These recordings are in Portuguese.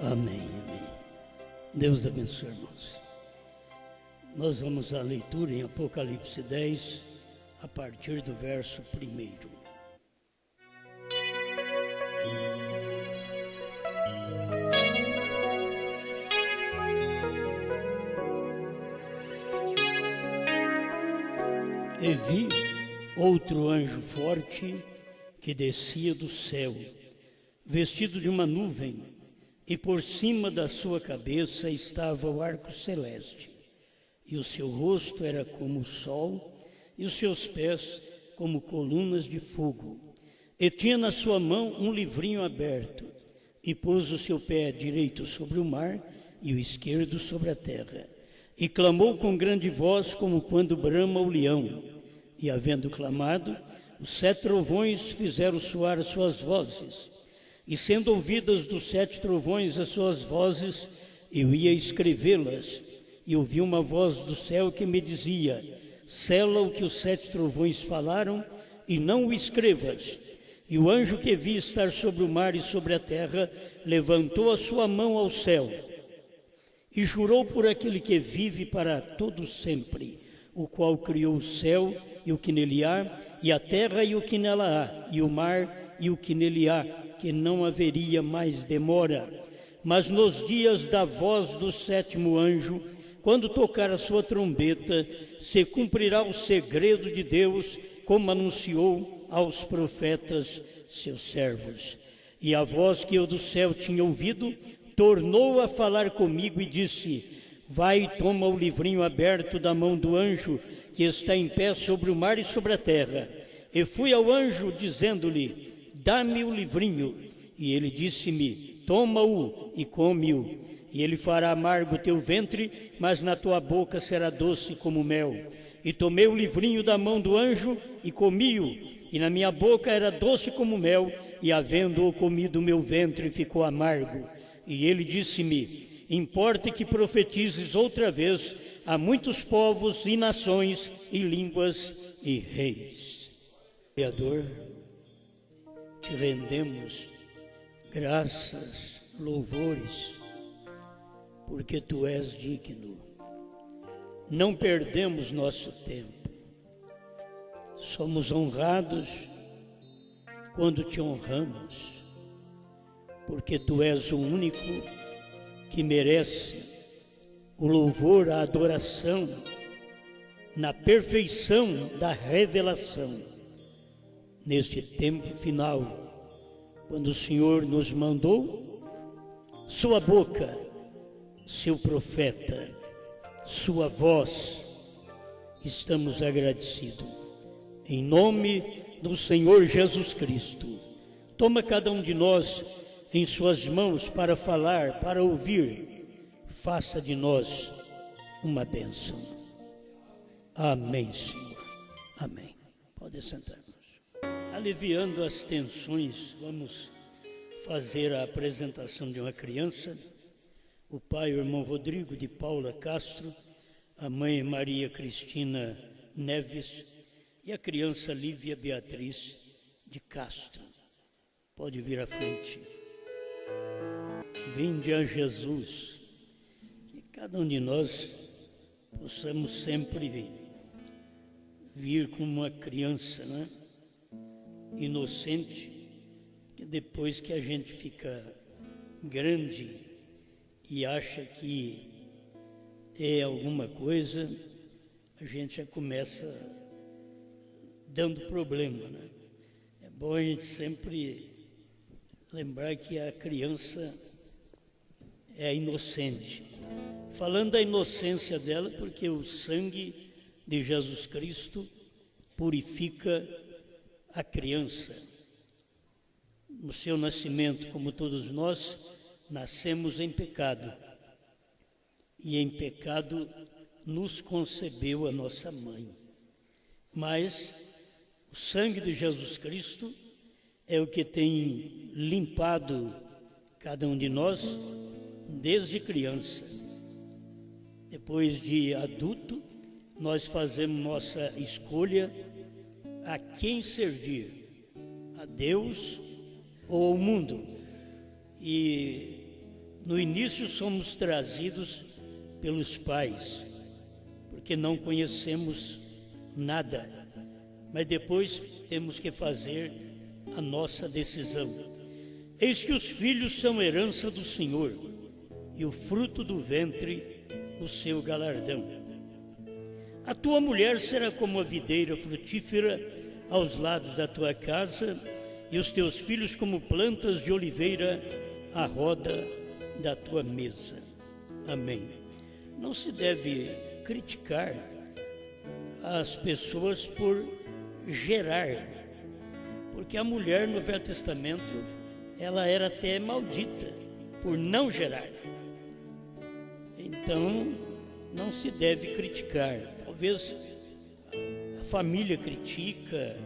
Amém, amém. Deus abençoe, irmãos. Nós vamos à leitura em Apocalipse 10, a partir do verso 1. E vi outro anjo forte que descia do céu, vestido de uma nuvem, e por cima da sua cabeça estava o arco celeste, e o seu rosto era como o sol, e os seus pés como colunas de fogo. E tinha na sua mão um livrinho aberto, e pôs o seu pé direito sobre o mar e o esquerdo sobre a terra. E clamou com grande voz, como quando brama o leão. E havendo clamado, os 7 trovões fizeram soar suas vozes. E sendo ouvidas dos 7 trovões as suas vozes, eu ia escrevê-las. E ouvi uma voz do céu que me dizia: sela o que os 7 trovões falaram, e não o escrevas. E o anjo que vi estar sobre o mar e sobre a terra levantou a sua mão ao céu e jurou por aquele que vive para todo sempre, o qual criou o céu e o que nele há, e a terra e o que nela há, e o mar e o que nele há, que não haveria mais demora. Mas nos dias da voz do 7º anjo, quando tocar a sua trombeta, se cumprirá o segredo de Deus, como anunciou aos profetas seus servos. E a voz que eu do céu tinha ouvido tornou a falar comigo e disse: vai e toma o livrinho aberto da mão do anjo que está em pé sobre o mar e sobre a terra. E fui ao anjo dizendo-lhe: dá-me o livrinho. E ele disse-me: toma-o e come-o. E ele fará amargo o teu ventre, mas na tua boca será doce como mel. E tomei o livrinho da mão do anjo e comi-o. E na minha boca era doce como mel, e havendo-o comido, meu ventre ficou amargo. E ele disse-me: importa que profetizes outra vez a muitos povos e nações e línguas e reis. Criador, te rendemos graças, louvores, porque tu és digno. Não perdemos nosso tempo. Somos honrados quando te honramos, porque tu és o único que merece o louvor, a adoração, na perfeição da revelação. Neste tempo final, quando o Senhor nos mandou sua boca, seu profeta, sua voz, estamos agradecidos. Em nome do Senhor Jesus Cristo, toma cada um de nós em suas mãos para falar, para ouvir. Faça de nós uma bênção. Amém, Senhor. Amém. Pode sentar, irmãos. Aliviando as tensões, vamos fazer a apresentação de uma criança. O pai, o irmão Rodrigo de Paula Castro, a mãe Maria Cristina Neves e a criança Lívia Beatriz de Castro. Pode vir à frente. Vinde a Jesus, que cada um de nós possamos sempre vir como uma criança, né? Inocente, que depois que a gente fica grande e acha que é alguma coisa, a gente já começa dando problema, né? É bom a gente sempre lembrar que a criança é inocente. Falando da inocência dela, porque o sangue de Jesus Cristo purifica a criança. No seu nascimento, como todos nós, nascemos em pecado. E em pecado nos concebeu a nossa mãe. Mas o sangue de Jesus Cristo é o que tem limpado cada um de nós desde criança. Depois de adulto, nós fazemos nossa escolha a quem servir, a Deus ou ao mundo. E No início somos trazidos pelos pais, porque não conhecemos nada, mas depois temos que fazer a nossa decisão. Eis que os filhos são herança do Senhor, e o fruto do ventre o seu galardão. A tua mulher será como a videira frutífera aos lados da tua casa, e os teus filhos como plantas de oliveira à roda da tua mesa. Amém. Não se deve criticar as pessoas por gerar, porque a mulher no Velho Testamento, ela era até maldita por não gerar. Então, não se deve criticar. Talvez a família critica,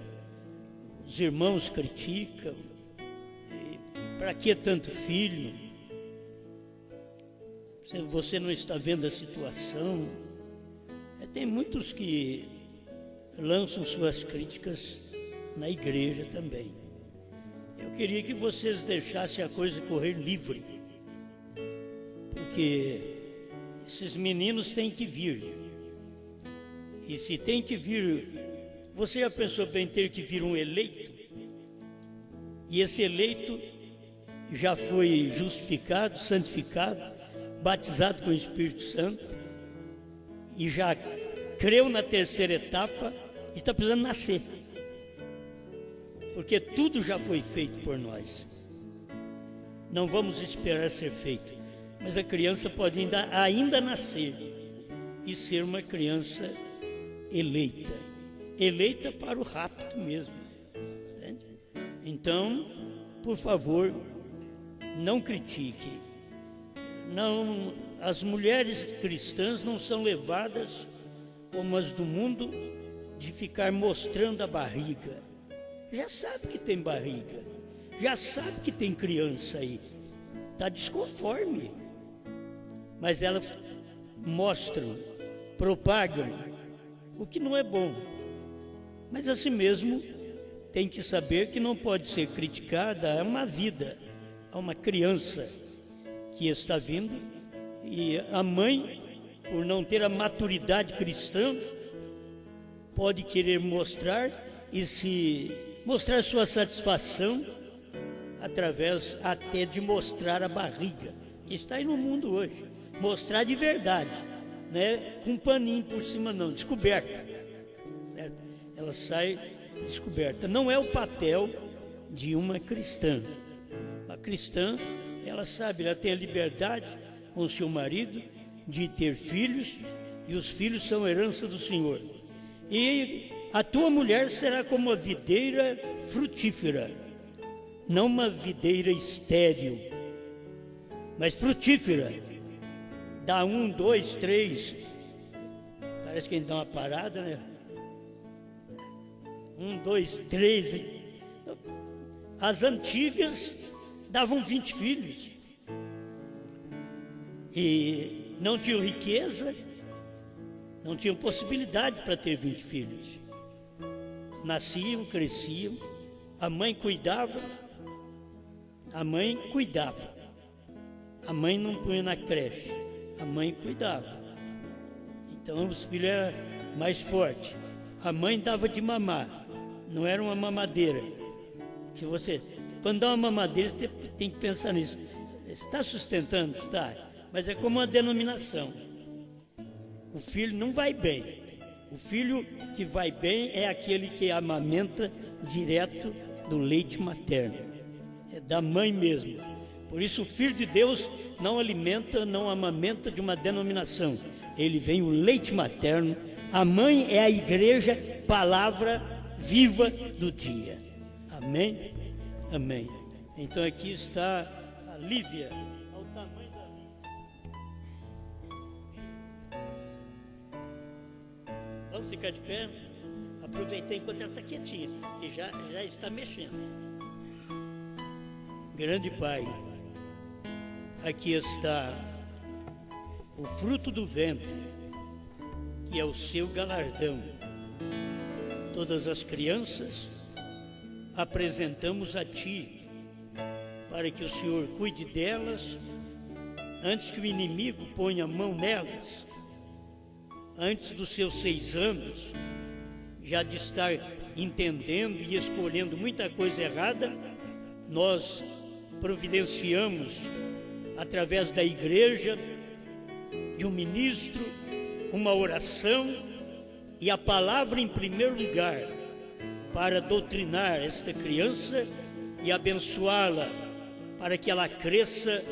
os irmãos criticam, para que tanto filho? Se você não está vendo a situação, tem muitos que lançam suas críticas na igreja também. Eu queria que vocês deixassem a coisa correr livre, porque esses meninos têm que vir. E se tem que vir, você já pensou bem ter que vir um eleito? E esse eleito já foi justificado, santificado, batizado com o Espírito Santo, e já creu na terceira etapa e está precisando nascer. Porque tudo já foi feito por nós. Não vamos esperar ser feito, mas a criança pode ainda nascer e ser uma criança eleita. Eleita para o rapto mesmo. Entende? Então, por favor, não critique. Não, as mulheres cristãs não são levadas como as do mundo de ficar mostrando a barriga. Já sabe que tem barriga, já sabe que tem criança aí, está desconforme, mas elas mostram, propagam o que não é bom. Mas assim mesmo tem que saber que não pode ser criticada a uma vida, a uma criança que está vindo, e a mãe, por não ter a maturidade cristã, pode querer mostrar e se mostrar sua satisfação através até de mostrar a barriga, que está aí no mundo hoje. Mostrar de verdade, né? Com um paninho por cima não, descoberta, certo? Ela sai descoberta. Não é o papel de uma cristã. Uma cristã, ela sabe, ela tem a liberdade com o seu marido de ter filhos, e os filhos são herança do Senhor. E a tua mulher será como a videira frutífera, não uma videira estéril, mas frutífera. Dá 1, 2, 3, parece que a gente dá uma parada, né? 1, 2, 3. As antigas davam 20 filhos e não tinham riqueza, não tinham possibilidade para ter 20 filhos. Nasciam, cresciam, a mãe cuidava, a mãe não punha na creche, a mãe cuidava. Então os filhos eram mais fortes. A mãe dava de mamar, não era uma mamadeira. Que você, quando dá uma mamadeira, você tem que pensar nisso. Está sustentando? Está. Mas é como uma denominação. O filho não vai bem. O filho que vai bem é aquele que amamenta direto do leite materno. É da mãe mesmo. Por isso o Filho de Deus não alimenta, não amamenta de uma denominação. Ele vem o leite materno. A mãe é a igreja, palavra viva do dia. Amém? Amém. Então aqui está a Lívia. Ao tamanho da Lívia. Vamos ficar de pé? Aproveitei enquanto ela está quietinha e já está mexendo. Grande Pai, aqui está o fruto do ventre, que é o seu galardão. Todas as crianças apresentamos a Ti, para que o Senhor cuide delas, antes que o inimigo ponha a mão nelas, antes dos seus 6 anos, já de estar entendendo e escolhendo muita coisa errada, nós providenciamos, através da igreja, de um ministro, uma oração e a palavra em primeiro lugar, para doutrinar esta criança e abençoá-la, para que ela cresça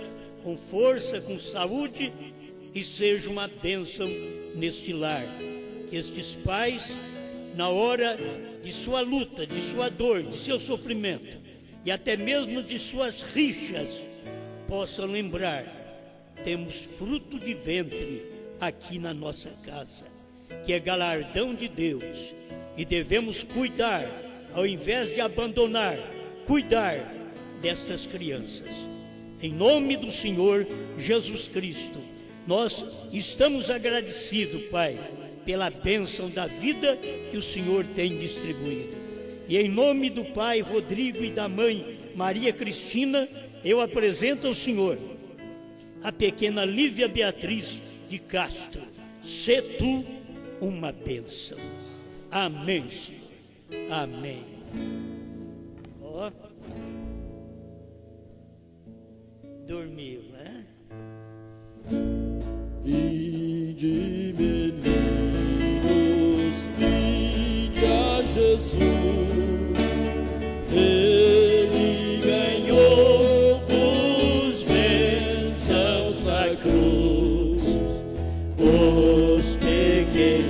com força, com saúde e seja uma bênção neste lar. Que estes pais, na hora de sua luta, de sua dor, de seu sofrimento e até mesmo de suas rixas, possam lembrar: temos fruto de ventre aqui na nossa casa, que é galardão de Deus, e devemos cuidar, ao invés de abandonar, cuidar destas crianças. Em nome do Senhor Jesus Cristo, nós estamos agradecidos, Pai, pela bênção da vida que o Senhor tem distribuído. E em nome do Pai Rodrigo e da Mãe Maria Cristina, eu apresento ao Senhor a pequena Lívia Beatriz de Castro. Sê tu uma bênção. Amém, Senhor. Amém. Ó, dormiu, né? Vinde, meninos, vinde a Jesus. Ele ganhou-vos bênçãos na cruz. Os pequeninos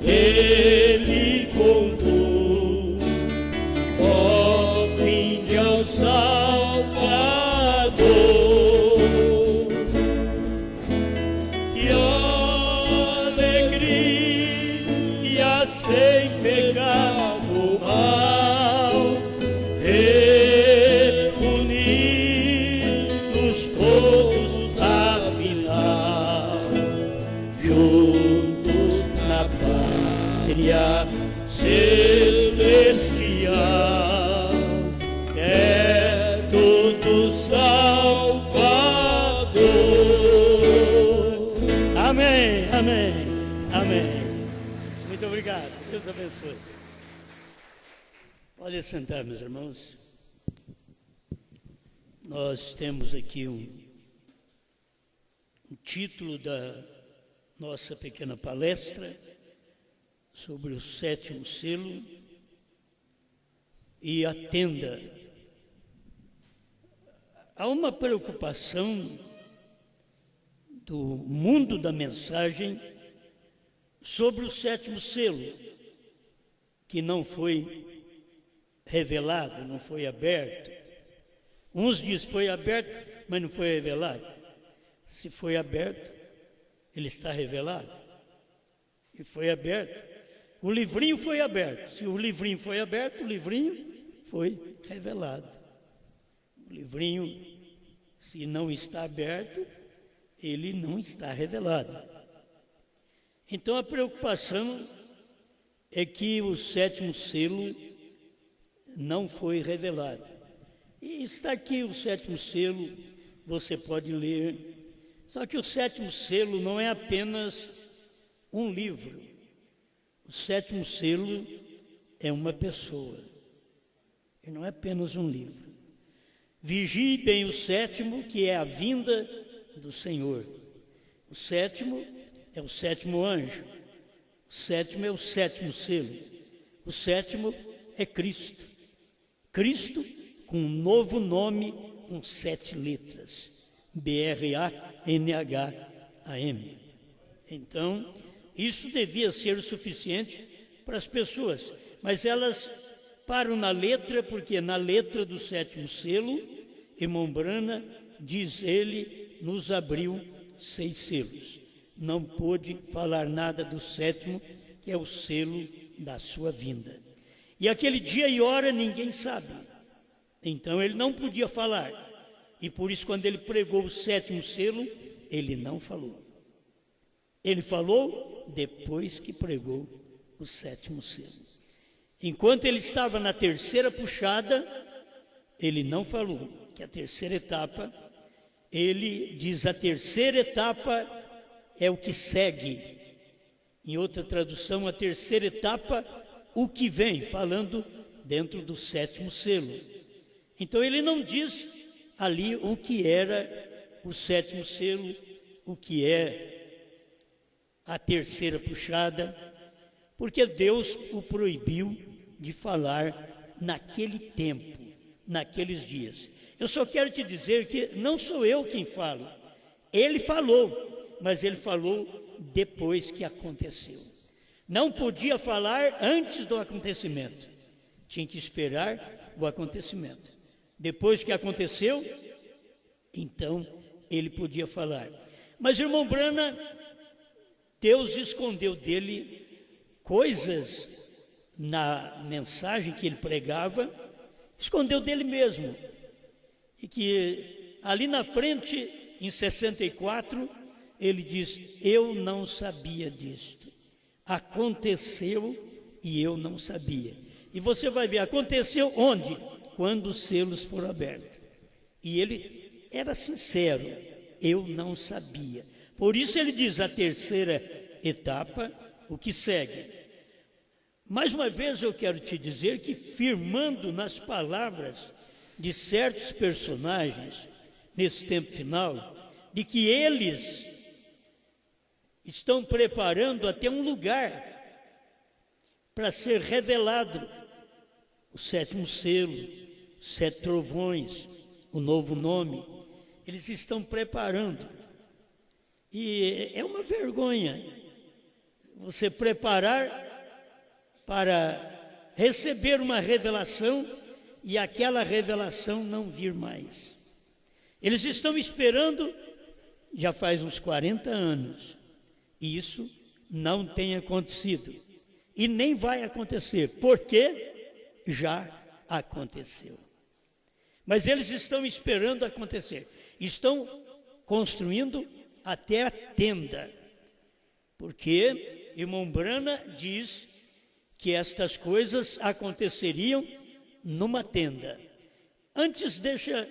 Ele conduz. Ó, vinde ao Salvador. Sem pecado mal, reunidos todos afinal, juntos na pátria celestial, perto do Salvador. Amém, amém, amém. Muito obrigado, Deus abençoe. Pode sentar, meus irmãos. Nós temos aqui um título da nossa pequena palestra sobre o 7º selo. E atenda, há uma preocupação do mundo da mensagem sobre o 7º selo, que não foi revelado, não foi aberto. Uns dizem que foi aberto, mas não foi revelado. Se foi aberto, ele está revelado. E foi aberto. O livrinho foi aberto. Se o livrinho foi aberto, o livrinho foi revelado. O livrinho, se não está aberto, ele não está revelado. Então a preocupação é que o 7º selo não foi revelado. E está aqui o 7º selo, você pode ler. Só que o 7º selo não é apenas um livro. O 7º selo é uma pessoa. E não é apenas um livro. Vigie bem o 7º, que é a vinda do Senhor. O 7º é o 7º anjo. O 7º é o 7º selo. O 7º é Cristo. Cristo com um novo nome, com 7 letras. B-R-A-N-H-A-M. Então, isso devia ser o suficiente para as pessoas. Mas elas param na letra, porque na letra do 7º selo, irmão Brana, diz ele, nos abriu 6 selos. Não pôde falar nada do 7º, que é o selo da sua vinda. E aquele dia e hora ninguém sabe. Então ele não podia falar. E por isso, quando ele pregou o 7º selo, ele não falou. Ele falou depois que pregou o 7º selo. Enquanto ele estava na terceira puxada, ele não falou, que a terceira etapa ele diz a terceira etapa é o que segue. Em outra tradução, a terceira etapa, o que vem, falando dentro do sétimo selo. Então ele não diz ali o que era o sétimo selo, o que é a terceira puxada, porque Deus o proibiu de falar naquele tempo, naqueles dias. Eu só quero te dizer que não sou eu quem falo. Ele falou, mas ele falou depois que aconteceu. Não podia falar antes do acontecimento. Tinha que esperar o acontecimento. Depois que aconteceu, então ele podia falar. Mas, irmão Brana, Deus escondeu dele coisas na mensagem que ele pregava, escondeu dele mesmo. E que ali na frente, em 64, ele diz: eu não sabia disto. Aconteceu e eu não sabia. E você vai ver, aconteceu onde? Quando os selos foram abertos. E ele era sincero, eu não sabia. Por isso ele diz a terceira etapa, o que segue. Mais uma vez eu quero te dizer que, firmando nas palavras de certos personagens, nesse tempo final, de que eles estão preparando até um lugar para ser revelado o sétimo selo, os 7 trovões, o novo nome. Eles estão preparando. E é uma vergonha você preparar para receber uma revelação e aquela revelação não vir mais. Eles estão esperando já faz uns 40 anos. E isso não tem acontecido. E nem vai acontecer, porque já aconteceu. Mas eles estão esperando acontecer. Estão construindo até a tenda. Porque irmão Brana diz que estas coisas aconteceriam numa tenda. Antes, deixa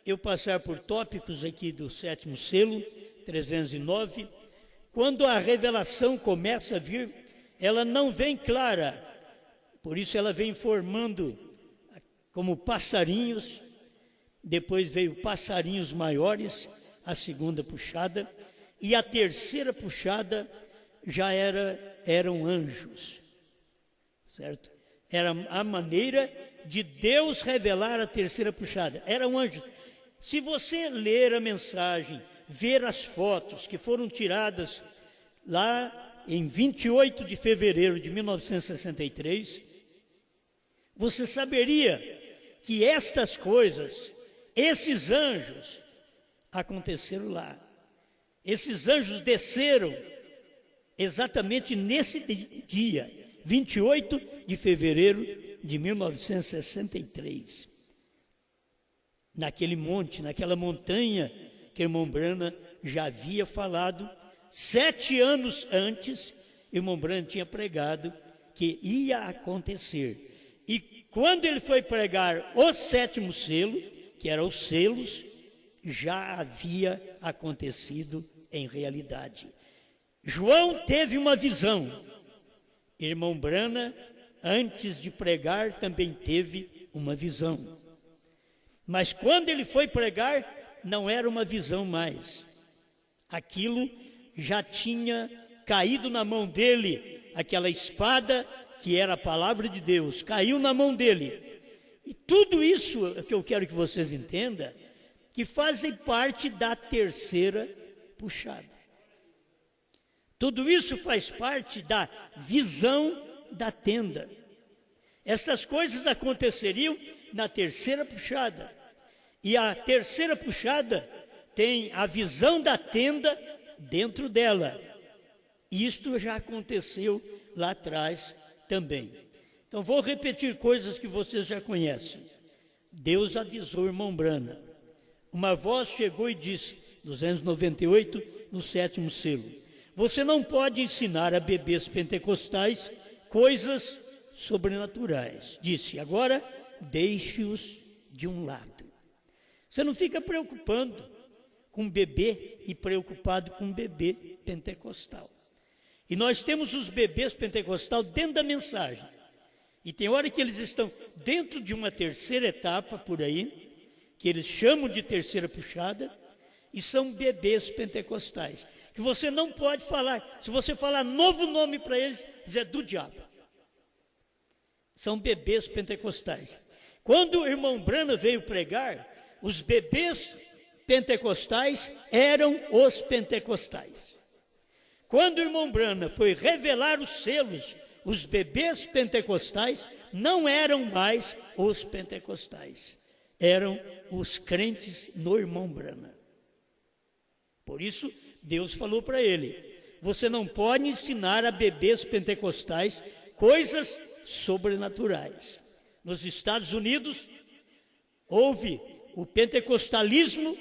eu passar por tópicos aqui do sétimo selo, 309. Quando a revelação começa a vir, ela não vem clara, por isso ela vem formando como passarinhos. Depois veio passarinhos maiores, a segunda puxada, e a terceira puxada já eram anjos, certo? Era a maneira de Deus revelar a terceira puxada, eram anjos. Se você ler a mensagem, ver as fotos que foram tiradas lá em 28 de fevereiro de 1963, você saberia que estas coisas, esses anjos, aconteceram lá. Esses anjos desceram exatamente nesse dia, 28 de fevereiro de 1963. Naquele monte, naquela montanha que irmão Brana já havia falado, 7 anos antes, irmão Brana tinha pregado que ia acontecer. E quando ele foi pregar o sétimo selo, que eram os selos, já havia acontecido em realidade. João teve uma visão. Irmão Brana, antes de pregar, também teve uma visão. Mas quando ele foi pregar, não era uma visão mais. Aquilo já tinha caído na mão dele, aquela espada que era a palavra de Deus, caiu na mão dele. E tudo isso que eu quero que vocês entendam, que fazem parte da terceira puxada. Tudo isso faz parte da visão da tenda. Essas coisas aconteceriam na terceira puxada. E a terceira puxada tem a visão da tenda dentro dela. Isto já aconteceu lá atrás também. Então vou repetir coisas que vocês já conhecem. Deus avisou o irmão Brana. Uma voz chegou e disse, 298, no sétimo selo: você não pode ensinar a bebês pentecostais coisas sobrenaturais. Disse, agora deixe-os de um lado. Você não fica preocupando com bebê e preocupado com bebê pentecostal. E nós temos os bebês pentecostal dentro da mensagem. E tem hora que eles estão dentro de uma terceira etapa por aí, que eles chamam de terceira puxada, e são bebês pentecostais. Que você não pode falar, se você falar novo nome para eles, é do diabo. São bebês pentecostais. Quando o irmão Branham veio pregar, os bebês pentecostais eram os pentecostais. Quando o irmão Branham foi revelar os selos, os bebês pentecostais não eram mais os pentecostais, eram os crentes no irmão Branham. Por isso, Deus falou para ele: você não pode ensinar a bebês pentecostais coisas sobrenaturais. Nos Estados Unidos, houve o pentecostalismo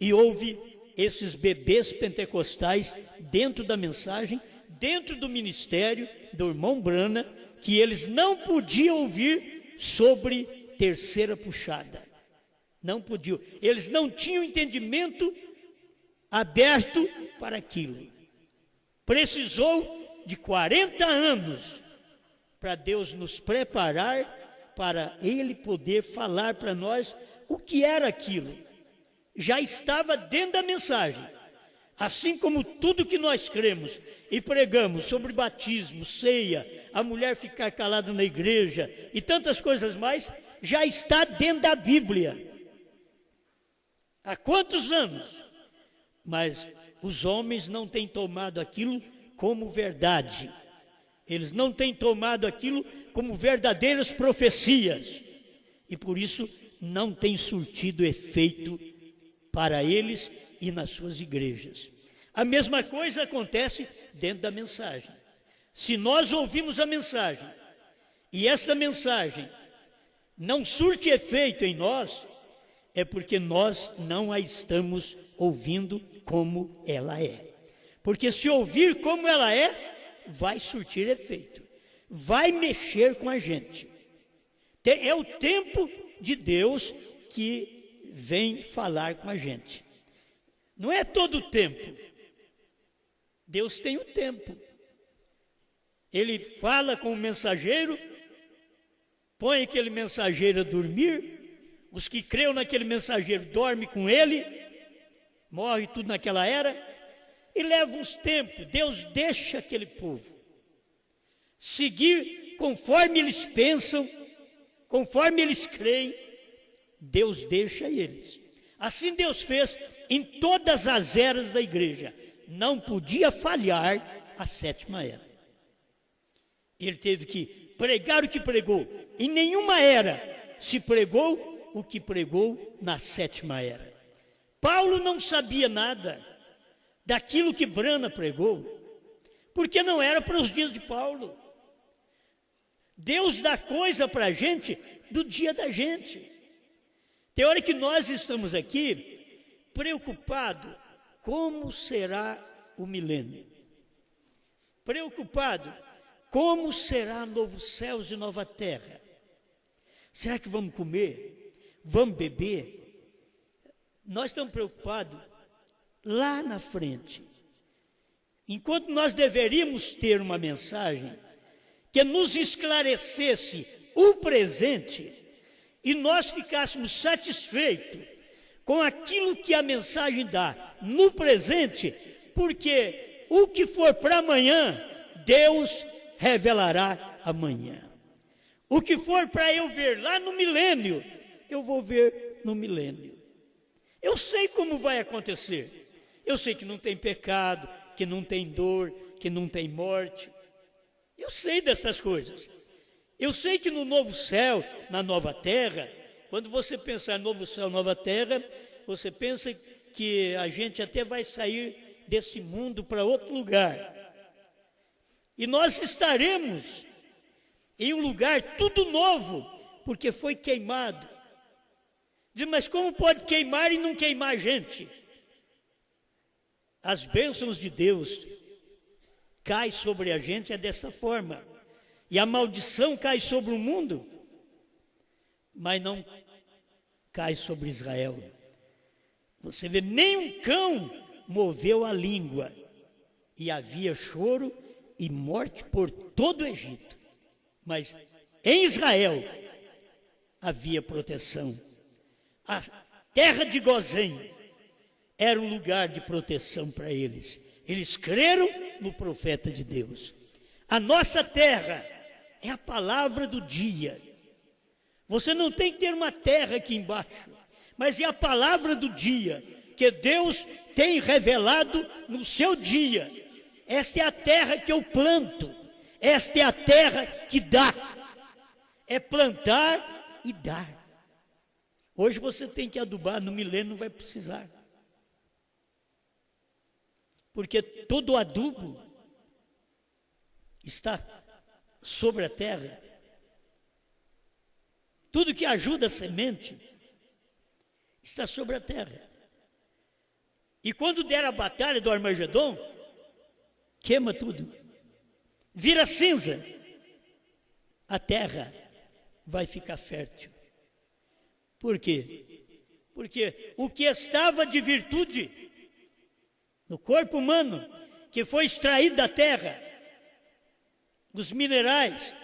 e houve esses bebês pentecostais dentro da mensagem, dentro do ministério do irmão Branham, que eles não podiam ouvir sobre terceira puxada. Não podiam. Eles não tinham entendimento aberto para aquilo. Precisou de 40 anos para Deus nos preparar para Ele poder falar para nós o que era aquilo. Já estava dentro da mensagem. Assim como tudo que nós cremos e pregamos sobre batismo, ceia, a mulher ficar calada na igreja e tantas coisas mais, já está dentro da Bíblia. Há quantos anos? Mas os homens não têm tomado aquilo como verdade. Eles não têm tomado aquilo como verdadeiras profecias. E por isso não tem surtido efeito para eles e nas suas igrejas. A mesma coisa acontece dentro da mensagem. Se nós ouvimos a mensagem e essa mensagem não surte efeito em nós, é porque nós não a estamos ouvindo como ela é. Porque se ouvir como ela é, vai surtir efeito, vai mexer com a gente. É o tempo de Deus que vem falar com a gente. Não é todo o tempo. Deus tem o tempo. Ele fala com o mensageiro, põe aquele mensageiro a dormir, os que creem naquele mensageiro dormem com ele, morre tudo naquela era, e leva uns tempos. Deus deixa aquele povo seguir conforme eles pensam, conforme eles creem. Deus deixa eles. Assim Deus fez em todas as eras da igreja. Não podia falhar a sétima era. Ele teve que pregar o que pregou. Em nenhuma era se pregou o que pregou na sétima era. Paulo não sabia nada daquilo que Branham pregou, porque não era para os dias de Paulo. Deus dá coisa para a gente do dia da gente. Tem hora que nós estamos aqui preocupados como será o milênio. Preocupado como será novos céus e nova terra. Será que vamos comer? Vamos beber? Nós estamos preocupados lá na frente. Enquanto nós deveríamos ter uma mensagem que nos esclarecesse o presente e nós ficássemos satisfeitos com aquilo que a mensagem dá no presente, porque o que for para amanhã, Deus revelará amanhã. O que for para eu ver lá no milênio, eu vou ver no milênio. Eu sei como vai acontecer. Eu sei que não tem pecado, que não tem dor, que não tem morte. Eu sei dessas coisas. Eu sei que no novo céu, na nova terra, quando você pensar novo céu, nova terra, você pensa que a gente até vai sair desse mundo para outro lugar. E nós estaremos em um lugar tudo novo, porque foi queimado. Diz, mas como pode queimar e não queimar a gente? As bênçãos de Deus caem sobre a gente é dessa forma. E a maldição cai sobre o mundo, mas não cai sobre Israel. Você vê, nem um cão moveu a língua. E havia choro e morte por todo o Egito. Mas em Israel havia proteção. A terra de Gozém era um lugar de proteção para eles. Eles creram no profeta de Deus. A nossa terra é a palavra do dia. Você não tem que ter uma terra aqui embaixo, mas é a palavra do dia que Deus tem revelado no seu dia. Esta é a terra que eu planto. Esta é a terra que dá. É plantar e dar. Hoje você tem que adubar, no milênio não vai precisar. Porque todo adubo está sobre a terra. Tudo que ajuda a semente está sobre a terra. E quando der a batalha do Armagedon, queima tudo. Vira cinza. A terra vai ficar fértil. Por quê? Porque o que estava de virtude no corpo humano, que foi extraído da terra, os minerais,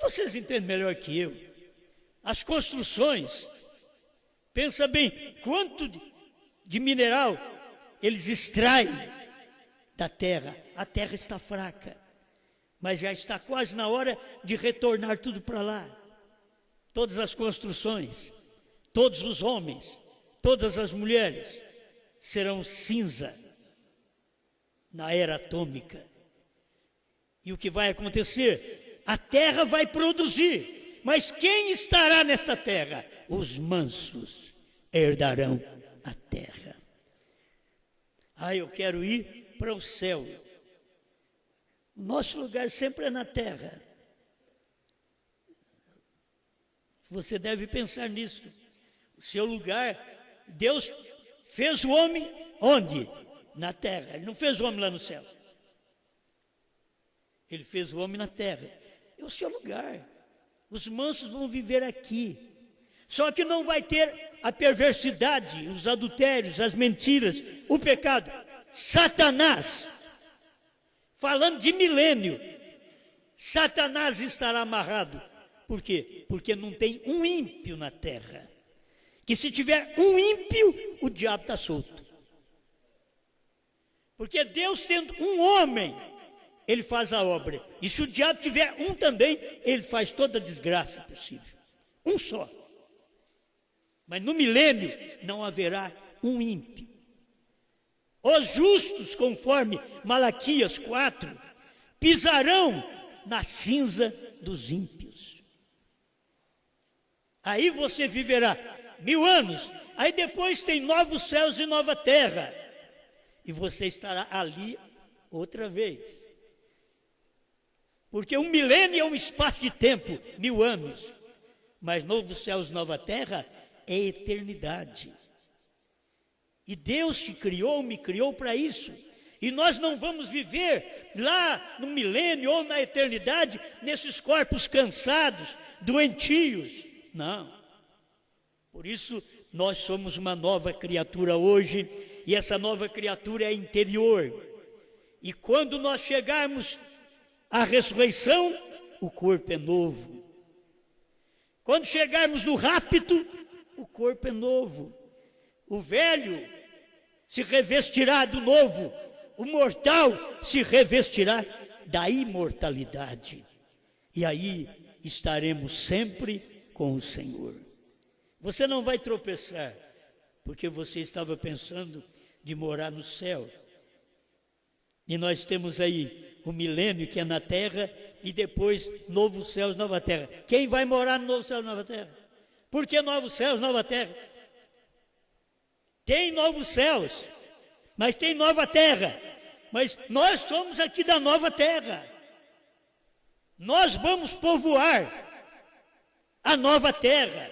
vocês entendem melhor que eu, as construções, pensa bem, quanto de mineral eles extraem da terra. A terra está fraca, mas já está quase na hora de retornar tudo para lá. Todas as construções, todos os homens, todas as mulheres serão cinza na era atômica. E o que vai acontecer? A terra vai produzir, mas quem estará nesta terra? Os mansos herdarão a terra. Eu quero ir para o céu. O nosso lugar sempre é na terra. Você deve pensar nisso. O seu lugar, Deus fez o homem onde? Na terra. Ele não fez o homem lá no céu. Ele fez o homem na terra. É o seu lugar. Os mansos vão viver aqui. Só que não vai ter a perversidade, os adultérios, as mentiras, o pecado. Satanás, falando de milênio, Satanás estará amarrado. Por quê? Porque não tem um ímpio na terra. Que se tiver um ímpio, o diabo está solto. Porque Deus tendo um homem, ele faz a obra. E se o diabo tiver um também, ele faz toda a desgraça possível. Um só. Mas no milênio não haverá um ímpio. Os justos, conforme Malaquias 4, pisarão na cinza dos ímpios. Aí você viverá 1000 anos. Aí depois tem novos céus e nova terra. E você estará ali outra vez. Porque um milênio é um espaço de tempo, 1000 anos. Mas novos céus e nova terra é eternidade. E Deus te criou, me criou para isso. E nós não vamos viver lá no milênio ou na eternidade, nesses corpos cansados, doentios. Não. Por isso, nós somos uma nova criatura hoje, e essa nova criatura é interior. E quando nós chegarmos à ressurreição, o corpo é novo. Quando chegarmos no rapto, o corpo é novo. O velho se revestirá do novo. O mortal se revestirá da imortalidade. E aí estaremos sempre com o Senhor. Você não vai tropeçar, porque você estava pensando de morar no céu. E nós temos aí o milênio que é na terra e depois novos céus, nova terra. Quem vai morar no novo céu, nova terra? Por que novos céus, nova terra? Tem novos céus, mas tem nova terra. Mas nós somos aqui da nova terra. Nós vamos povoar a nova terra,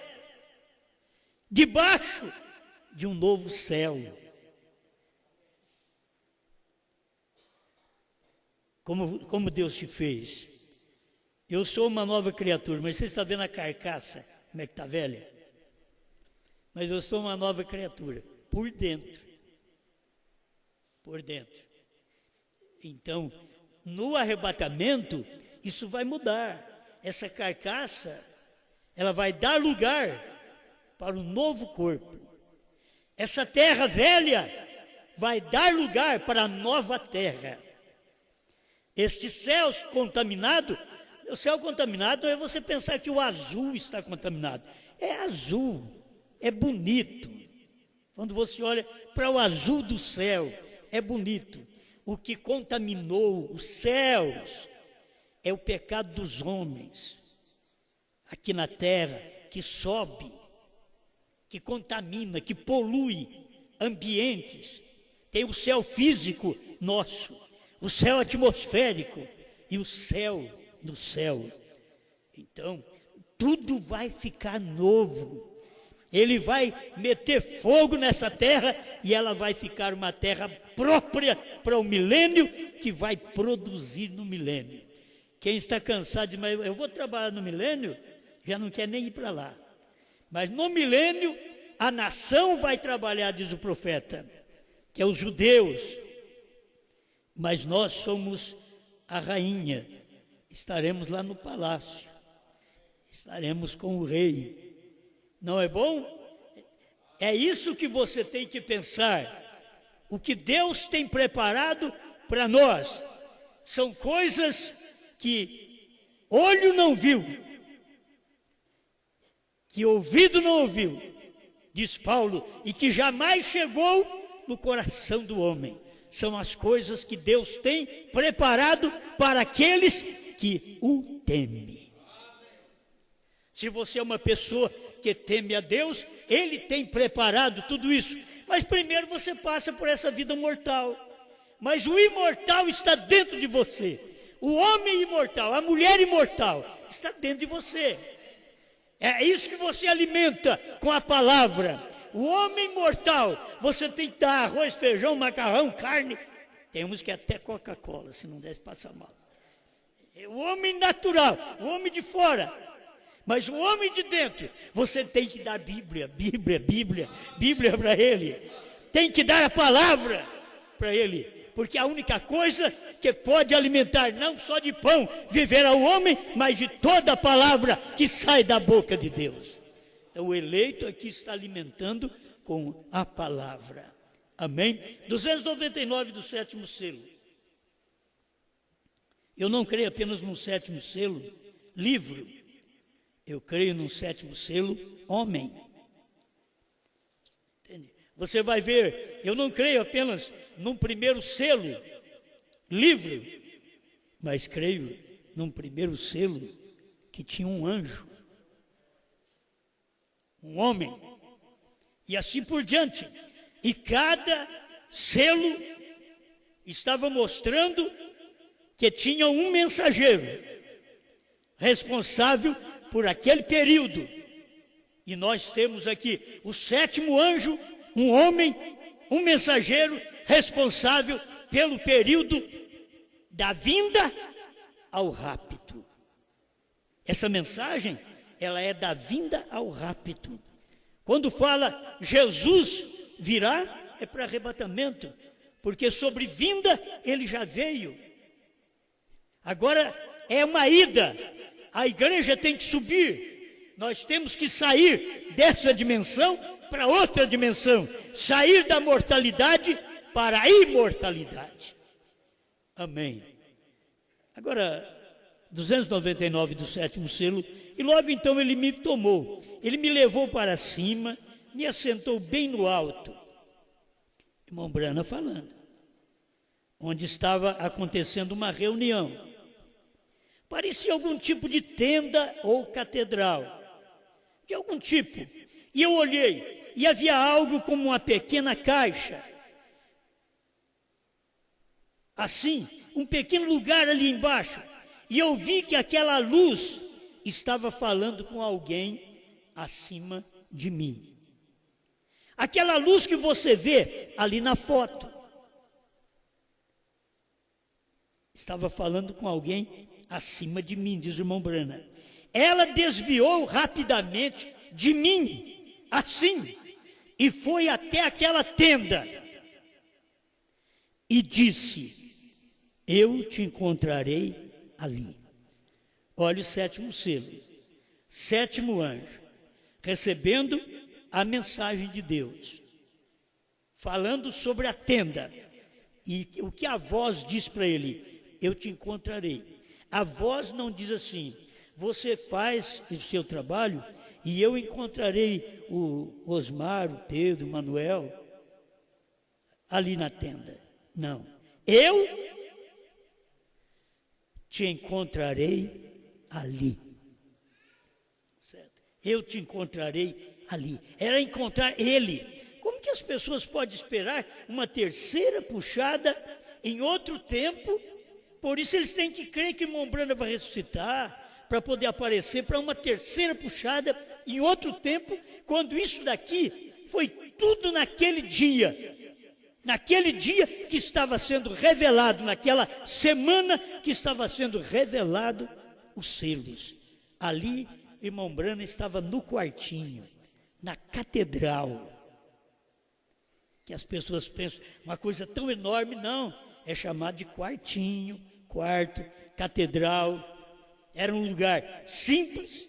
debaixo de um novo céu. Como Deus te fez. Eu sou uma nova criatura, mas você está vendo a carcaça, como é que está velha? Mas eu sou uma nova criatura. por dentro. Por dentro. Então, no arrebatamento, isso vai mudar. Essa carcaça, ela vai dar lugar para o novo corpo. Essa terra velha vai dar lugar para a nova terra. Este céu contaminado, o céu contaminado é você pensar que o azul está contaminado. É azul, é bonito. Quando você olha para o azul do céu, é bonito. O que contaminou os céus é o pecado dos homens aqui na terra, que sobe, que contamina, que polui ambientes. Tem o céu físico nosso, o céu atmosférico e o céu do céu. Então, tudo vai ficar novo. Ele vai meter fogo nessa terra e ela vai ficar uma terra própria para o milênio, que vai produzir no milênio. Quem está cansado de, mas eu vou trabalhar no milênio, já não quer nem ir para lá. Mas no milênio, a nação vai trabalhar, diz o profeta, que é os judeus. Mas nós somos a rainha, estaremos lá no palácio, estaremos com o rei. Não é bom? É isso que você tem que pensar. O que Deus tem preparado para nós são coisas que olho não viu, que ouvido não ouviu, diz Paulo, e que jamais chegou no coração do homem. São as coisas que Deus tem preparado para aqueles que o temem. Se você é uma pessoa que teme a Deus, Ele tem preparado tudo isso. Mas primeiro você passa por essa vida mortal. Mas o imortal está dentro de você. O homem imortal, a mulher imortal, está dentro de você. É isso que você alimenta com a palavra. O homem mortal, você tem que dar arroz, feijão, macarrão, carne. Temos que até Coca-Cola, se não desse passar mal. O homem natural, o homem de fora. Mas o homem de dentro, você tem que dar Bíblia para ele. Tem que dar a palavra para ele. Porque a única coisa que pode alimentar, não só de pão, viver ao homem, mas de toda a palavra que sai da boca de Deus. Então o eleito aqui está alimentando com a palavra. Amém? 299 do sétimo selo. Eu não creio apenas no sétimo selo, livro. Eu creio no sétimo selo, homem. Entende? Você vai ver, eu não creio apenas num primeiro selo, livro, mas creio num primeiro selo que tinha um anjo, um homem, e assim por diante. E cada selo estava mostrando que tinha um mensageiro responsável por aquele período. E nós temos aqui o sétimo anjo, um homem, um mensageiro responsável pelo período da vinda ao rapto. Essa mensagem, ela é da vinda ao rapto. Quando fala Jesus virá, é para arrebatamento, porque sobre vinda ele já veio. Agora é uma ida. A igreja tem que subir, nós temos que sair dessa dimensão para outra dimensão, sair da mortalidade para a imortalidade. Amém. Agora, 299 do sétimo selo, e logo então ele me tomou, ele me levou para cima, me assentou bem no alto. Irmão Brana falando, onde estava acontecendo uma reunião. Parecia algum tipo de tenda ou catedral, de algum tipo. E eu olhei, e havia algo como uma pequena caixa. Assim, um pequeno lugar ali embaixo. E eu vi que aquela luz estava falando com alguém acima de mim. Aquela luz que você vê ali na foto. Estava falando com alguém acima de mim, diz o irmão Brana. Ela desviou rapidamente de mim, assim, e foi até aquela tenda e disse: eu te encontrarei ali. Olha o sétimo selo, sétimo anjo, recebendo a mensagem de Deus, falando sobre a tenda. E o que a voz diz para ele? Eu te encontrarei. A voz não diz assim: você faz o seu trabalho e eu encontrarei o Osmar, o Pedro, o Manuel ali na tenda. Não. Eu te encontrarei ali. Certo? Eu te encontrarei ali. Era encontrar ele. Como que as pessoas podem esperar uma terceira puxada em outro tempo? Por isso eles têm que crer que Mombrana vai ressuscitar, para poder aparecer para uma terceira puxada em outro tempo, quando isso daqui foi tudo naquele dia que estava sendo revelado, naquela semana que estava sendo revelado os selos. Ali, irmão Brana estava no quartinho, na catedral, que as pessoas pensam, uma coisa tão enorme, não, é chamado de quartinho, quarto, catedral. Era um lugar simples,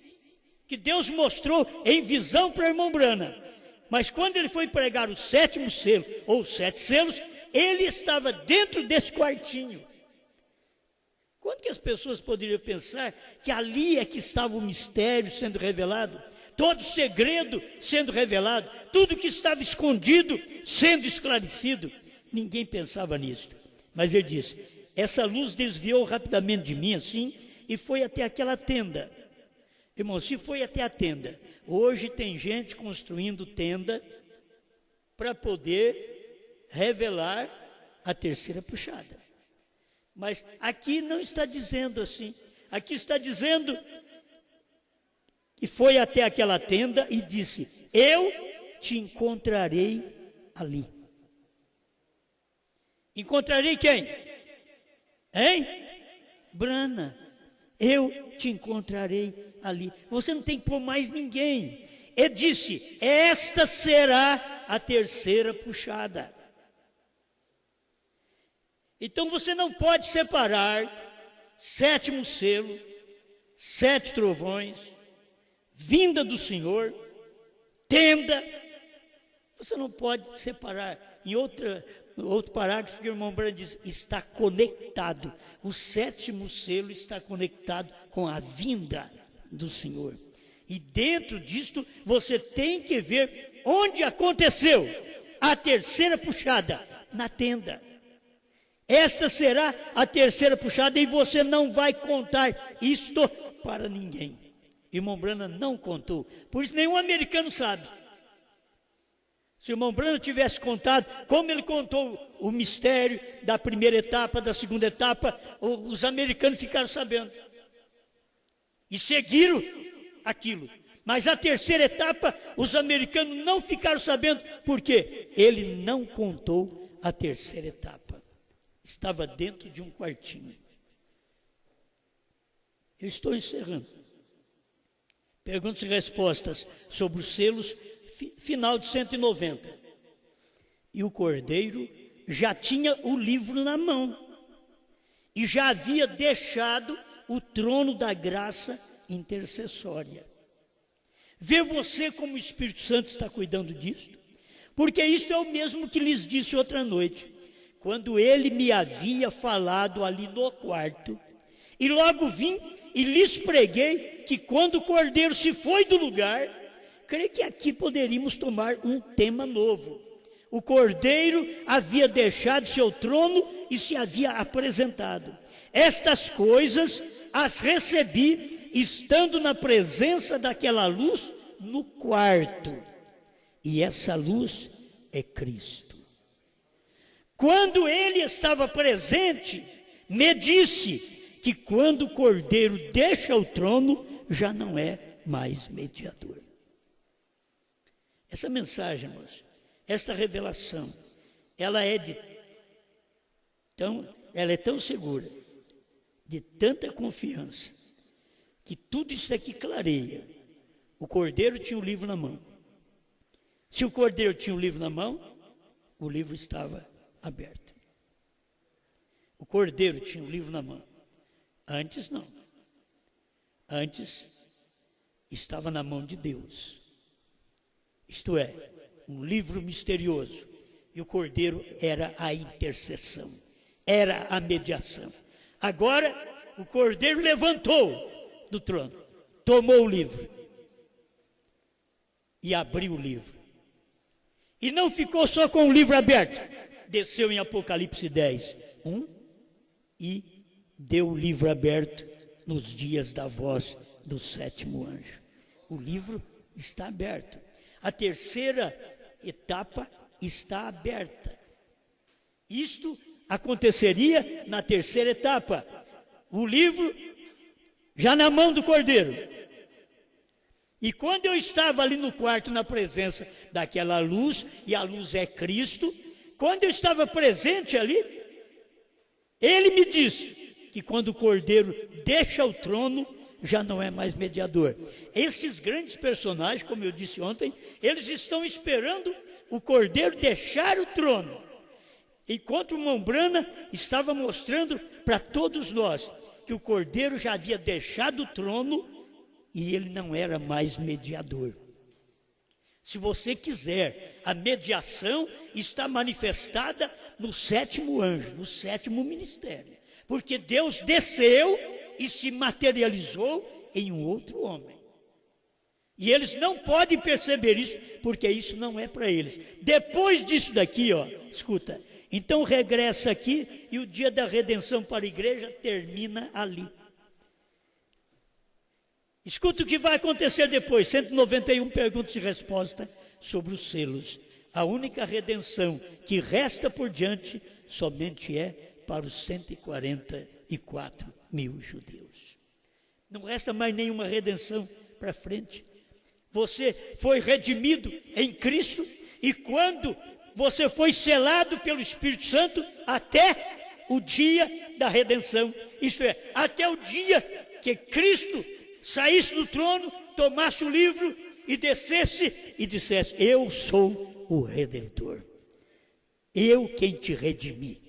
que Deus mostrou em visão para o irmão Brana. Mas quando ele foi pregar o sétimo selo, ou os 7 selos, ele estava dentro desse quartinho. Quando que as pessoas poderiam pensar que ali é que estava o mistério sendo revelado, todo segredo sendo revelado, tudo que estava escondido sendo esclarecido? Ninguém pensava nisso. Mas ele disse: essa luz desviou rapidamente de mim assim, e foi até aquela tenda. Irmão, se foi até a tenda, hoje tem gente construindo tenda para poder revelar a terceira puxada. Mas aqui não está dizendo assim. Aqui está dizendo que foi até aquela tenda e disse: eu te encontrarei ali. Encontrarei quem? Hein? Brana. Eu te encontrarei ali. Você não tem que pôr mais ninguém. Ele disse: esta será a terceira puxada. Então você não pode separar sétimo selo, 7 trovões, vinda do Senhor, tenda. Você não pode separar. Em outro parágrafo, que o irmão Brana diz: está conectado. O sétimo selo está conectado com a vinda do Senhor. E dentro disto, você tem que ver onde aconteceu a terceira puxada, na tenda. Esta será a terceira puxada e você não vai contar isto para ninguém. Irmão Brana não contou, por isso nenhum americano sabe. Se o irmão Brana tivesse contado, como ele contou o mistério da primeira etapa, da segunda etapa, os americanos ficaram sabendo. E seguiram aquilo. Mas a terceira etapa, os americanos não ficaram sabendo, porque ele não contou a terceira etapa. Estava dentro de um quartinho. Eu estou encerrando. Perguntas e respostas sobre os selos, final de 190. E o cordeiro já tinha o livro na mão e já havia deixado o trono da graça intercessória. Vê você como o Espírito Santo está cuidando disso? Porque isto é o mesmo que lhes disse outra noite, quando ele me havia falado ali no quarto, e logo vim e lhes preguei que quando o cordeiro se foi do lugar, creio que aqui poderíamos tomar um tema novo. O cordeiro havia deixado seu trono e se havia apresentado. Estas coisas as recebi estando na presença daquela luz no quarto. E essa luz é Cristo. Quando ele estava presente, me disse que quando o cordeiro deixa o trono, já não é mais mediador. Essa mensagem, irmãos, esta revelação, ela é tão segura, de tanta confiança, que tudo isso aqui clareia. O cordeiro tinha o livro na mão. Se o cordeiro tinha o livro na mão, o livro estava aberto. O cordeiro tinha o livro na mão. Antes não. Antes estava na mão de Deus. Isto é, um livro misterioso. E o cordeiro era a intercessão, era a mediação. Agora, o cordeiro levantou do trono, tomou o livro e abriu o livro. E não ficou só com o livro aberto, desceu em Apocalipse 10, 1, e deu o livro aberto nos dias da voz do sétimo anjo. O livro está aberto. A terceira etapa está aberta. Isto aconteceria na terceira etapa. O livro já na mão do cordeiro. E quando eu estava ali no quarto, na presença daquela luz, e a luz é Cristo, quando eu estava presente ali, ele me disse que quando o cordeiro deixa o trono, já não é mais mediador. Esses grandes personagens, como eu disse ontem, eles estão esperando o cordeiro deixar o trono. Enquanto o irmão Brana estava mostrando para todos nós que o cordeiro já havia deixado o trono e ele não era mais mediador. Se você quiser, a mediação está manifestada no sétimo anjo, no sétimo ministério. Porque Deus desceu e se materializou em um outro homem. E eles não podem perceber isso, porque isso não é para eles. Depois disso daqui, ó, escuta, então regressa aqui e o dia da redenção para a igreja termina ali. Escuta o que vai acontecer depois, 191 perguntas e respostas sobre os selos. A única redenção que resta por diante somente é para os 144 mil judeus. Não resta mais nenhuma redenção para frente. Você foi redimido em Cristo e quando você foi selado pelo Espírito Santo até o dia da redenção. Isto é, até o dia que Cristo saísse do trono, tomasse o livro e descesse e dissesse: eu sou o Redentor. Eu quem te redimi.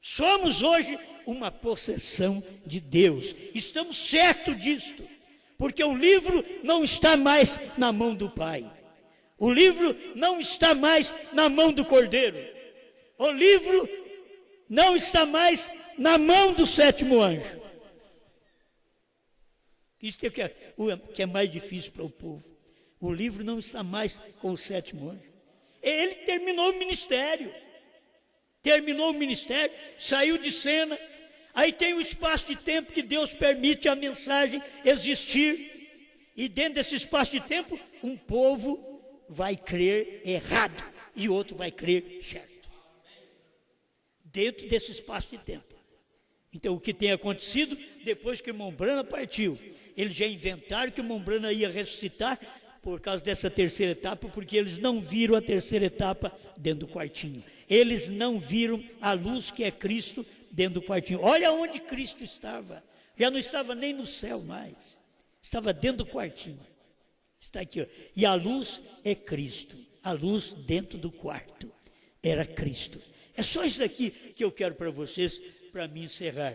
Somos hoje uma possessão de Deus. Estamos certos disto. Porque o livro não está mais na mão do Pai. O livro não está mais na mão do Cordeiro. O livro não está mais na mão do sétimo anjo. Isso é que é mais difícil para o povo. O livro não está mais com o sétimo anjo. Ele terminou o ministério. Terminou o ministério, saiu de cena. Aí tem o espaço de tempo que Deus permite a mensagem existir. E dentro desse espaço de tempo, um povo vai crer errado e outro vai crer certo. Dentro desse espaço de tempo. Então, o que tem acontecido depois que o irmão Brana partiu? Eles já inventaram que o irmão Brana ia ressuscitar por causa dessa terceira etapa, porque eles não viram a terceira etapa dentro do quartinho. Eles não viram a luz que é Cristo dentro do quartinho. Olha onde Cristo estava. Já não estava nem no céu mais. Estava dentro do quartinho. Está aqui, ó. E a luz é Cristo. A luz dentro do quarto era Cristo. É só isso aqui que eu quero para vocês, para me encerrar.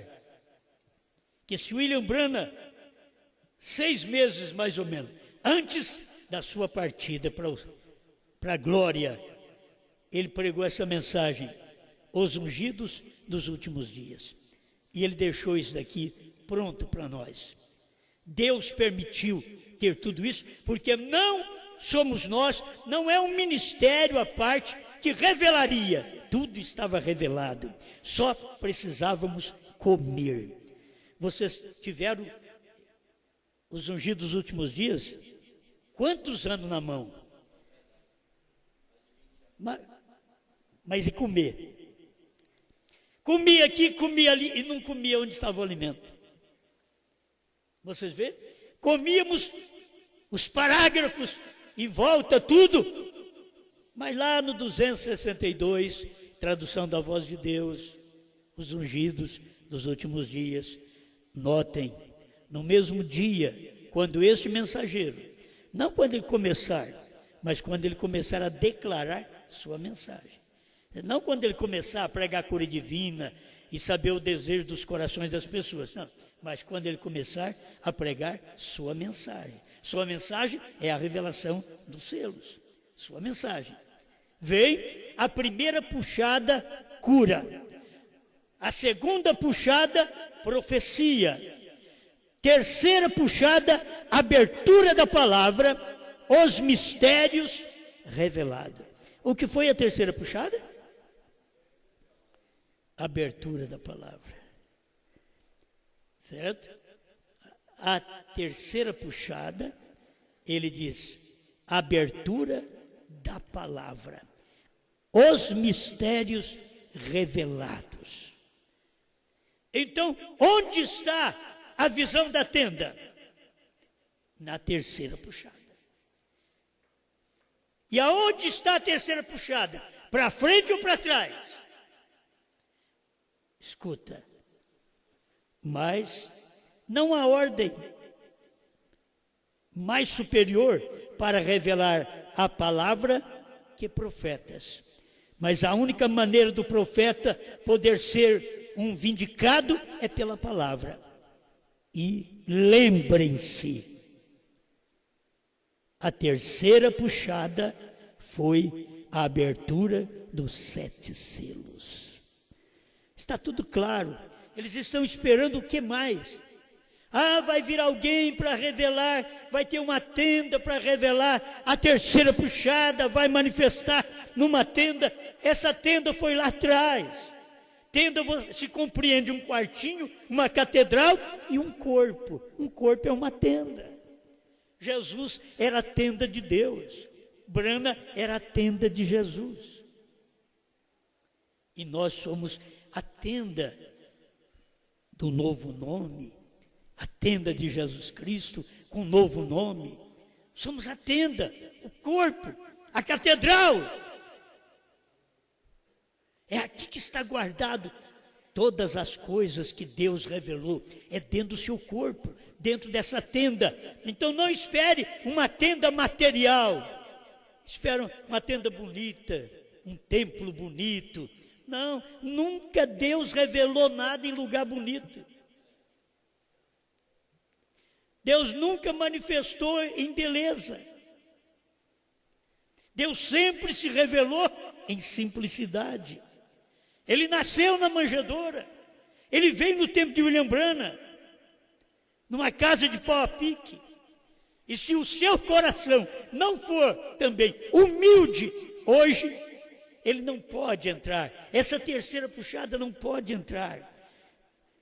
Que se William Brana, 6 meses mais ou menos, antes da sua partida para a glória, ele pregou essa mensagem, os ungidos dos últimos dias. E ele deixou isso daqui pronto para nós. Deus permitiu ter tudo isso, porque não somos nós, não é um ministério à parte que revelaria. Tudo estava revelado, só precisávamos comer. Vocês tiveram os ungidos dos últimos dias? Quantos anos na mão? Mas e comer? Comia aqui, comia ali e não comia onde estava o alimento. Vocês veem? Comíamos os parágrafos em volta, tudo. Mas lá no 262, tradução da voz de Deus, os ungidos dos últimos dias, notem, no mesmo dia, quando este mensageiro, não quando ele começar, mas quando ele começar a declarar sua mensagem. Não quando ele começar a pregar a cura divina e saber o desejo dos corações das pessoas, não, mas quando ele começar a pregar sua mensagem. Sua mensagem é a revelação dos selos, sua mensagem. Vem a primeira puxada, cura. A segunda puxada, profecia. Terceira puxada, abertura da palavra, os mistérios revelados. O que foi a terceira puxada? Abertura da palavra. Certo? A terceira puxada, ele diz, abertura da palavra. Os mistérios revelados. Então, onde está a visão da tenda? Na terceira puxada. E aonde está a terceira puxada? Para frente ou para trás? Escuta, mas não há ordem mais superior para revelar a palavra que profetas. Mas a única maneira do profeta poder ser um vindicado é pela palavra. E lembrem-se, a terceira puxada foi a abertura dos 7 selos. Está tudo claro. Eles estão esperando o que mais? Vai vir alguém para revelar, vai ter uma tenda para revelar, a terceira puxada vai manifestar numa tenda. Essa tenda foi lá atrás. Tenda se compreende um quartinho, uma catedral e um corpo. Um corpo é uma tenda. Jesus era a tenda de Deus. Brana era a tenda de Jesus. E nós somos a tenda do novo nome. A tenda de Jesus Cristo com novo nome. Somos a tenda, o corpo, a catedral. É aqui que está guardado todas as coisas que Deus revelou. É dentro do seu corpo, dentro dessa tenda. Então não espere uma tenda material. Espere uma tenda bonita, um templo bonito. Não, nunca Deus revelou nada em lugar bonito. Deus nunca manifestou em beleza. Deus sempre se revelou em simplicidade. Ele nasceu na manjedoura. Ele veio no tempo de William Branham, numa casa de pau a pique. E se o seu coração não for também humilde hoje, ele não pode entrar. Essa terceira puxada não pode entrar.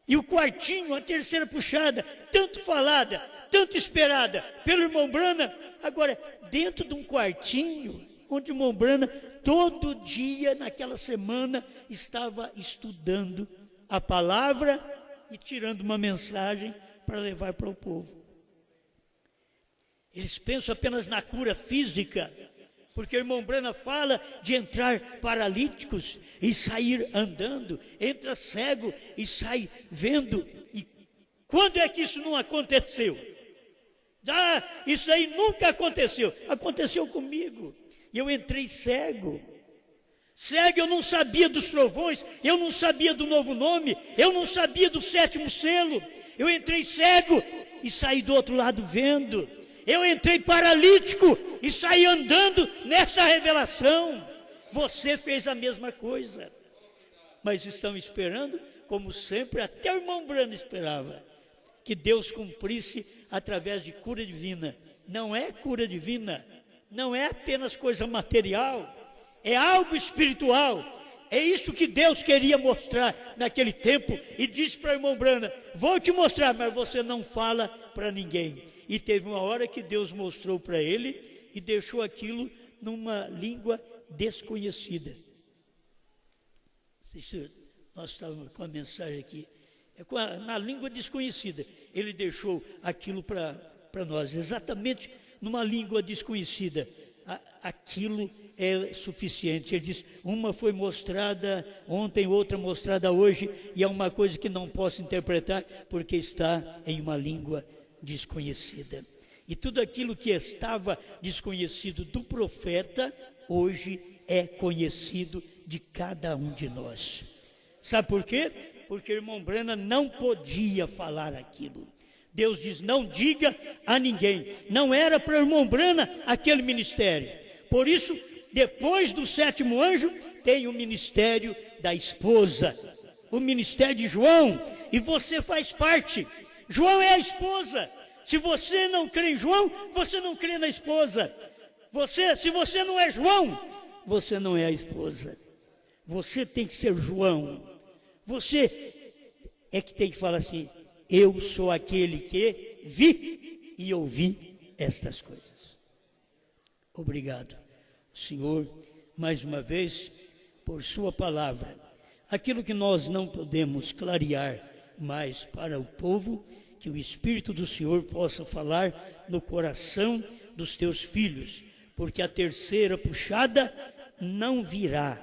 E o quartinho, a terceira puxada, tanto falada, tanto esperada pelo irmão Branham, agora dentro de um quartinho, onde o irmão Branham todo dia naquela semana estava estudando a palavra e tirando uma mensagem para levar para o povo. Eles pensam apenas na cura física, porque o irmão Branham fala de entrar paralíticos e sair andando, entra cego e sai vendo. E quando é que isso não aconteceu? Isso aí nunca aconteceu. Aconteceu comigo. E eu entrei cego. Cego, eu não sabia dos trovões, eu não sabia do novo nome, eu não sabia do 7º selo. Eu entrei cego e saí do outro lado vendo. Eu entrei paralítico e saí andando nessa revelação. Você fez a mesma coisa. Mas estão esperando, como sempre, até o irmão Branham esperava, que Deus cumprisse através de cura divina. Não é cura divina, não é apenas coisa material, é algo espiritual. É isso que Deus queria mostrar naquele tempo e disse para o irmão Branham: vou te mostrar, mas você não fala para ninguém. E teve uma hora que Deus mostrou para ele e deixou aquilo numa língua desconhecida. Nós estávamos com a mensagem aqui. Na língua desconhecida. Ele deixou aquilo para nós, exatamente numa língua desconhecida. Aquilo é suficiente. Ele diz, uma foi mostrada ontem, outra mostrada hoje, e é uma coisa que não posso interpretar, porque está em uma língua desconhecida. E tudo aquilo que estava desconhecido do profeta, hoje é conhecido de cada um de nós. Sabe por quê? Porque o irmão Branham não podia falar aquilo. Deus diz, não diga a ninguém. Não era para o irmão Branham aquele ministério. Por isso, depois do 7º anjo, tem o ministério da esposa, o ministério de João, e você faz parte. João é a esposa. Se você não crê em João, você não crê na esposa. Se você não é João, você não é a esposa. Você tem que ser João. Você é que tem que falar assim, eu sou aquele que vi e ouvi estas coisas. Obrigado, Senhor, mais uma vez, por sua palavra. Aquilo que nós não podemos clarear mais para o povo, que o Espírito do Senhor possa falar no coração dos teus filhos, porque a terceira puxada não virá.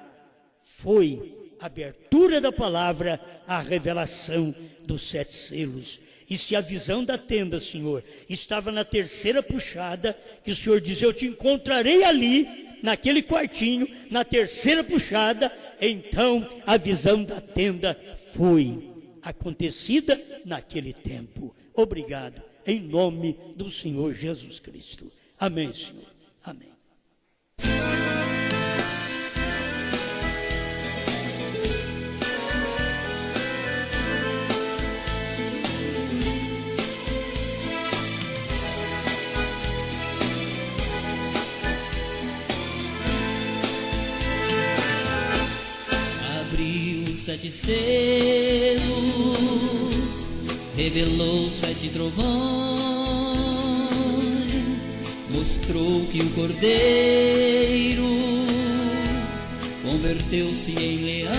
Foi a abertura da palavra, a revelação dos 7 selos. E se a visão da tenda, Senhor, estava na terceira puxada, que o Senhor diz, eu te encontrarei ali, naquele quartinho, na terceira puxada, então a visão da tenda foi acontecida naquele tempo. Obrigado, em nome do Senhor Jesus Cristo. Amém, Senhor. Amém. Abriu 7 selos, revelou 7 trovões, mostrou que o Cordeiro converteu-se em leão.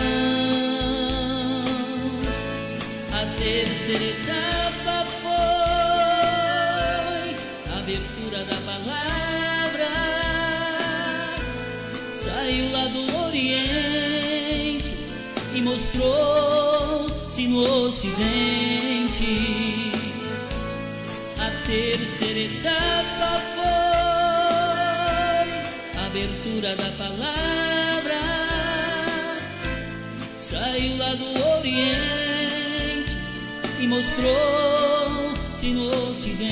A terceira etapa foi a abertura da palavra. Saiu lá do Oriente e mostrou-se no Ocidente. A terceira etapa foi a abertura da palavra. Saiu lá do Oriente e mostrou-se no Ocidente.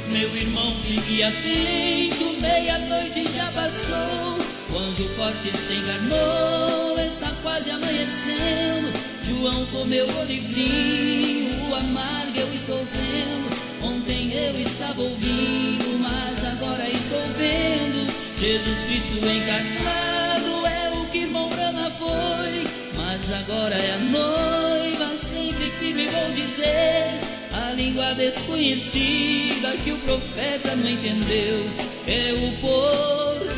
Meu irmão, fique atento, meia-noite já passou, o anjo forte se encarnou, está quase amanhecendo. João comeu o livrinho, o amargo eu estou vendo. Ontem eu estava ouvindo, mas agora estou vendo. Jesus Cristo encarnado é o que irmão Branham foi, mas agora é a noiva, sempre firme vou dizer. A língua desconhecida que o profeta não entendeu é o português.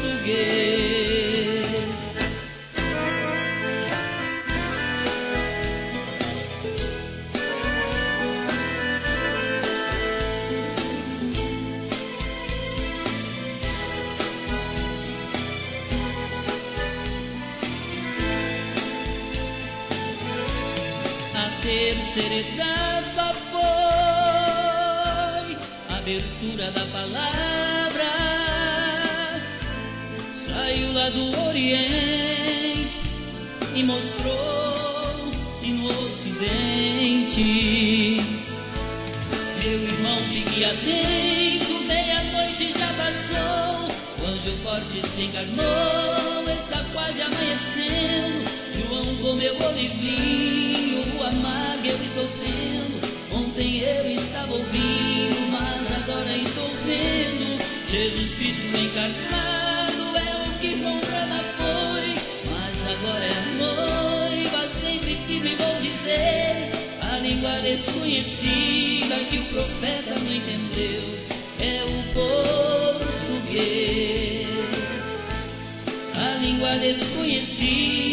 A terceira etapa foi a abertura da palavra. Saiu lá do Oriente e mostrou-se no Ocidente. Meu irmão, fique atento, meia-noite já passou, o anjo forte se encarnou, está quase amanhecendo. João comeu o livrinho, o amargo eu estou tendo. Ontem eu estava ouvindo, mas agora estou vendo. Jesus Cristo encarnado é o que irmão Branham foi, mas agora é a noiva, sempre firme vou dizer. A língua desconhecida que o profeta não entendeu é o português. A língua desconhecida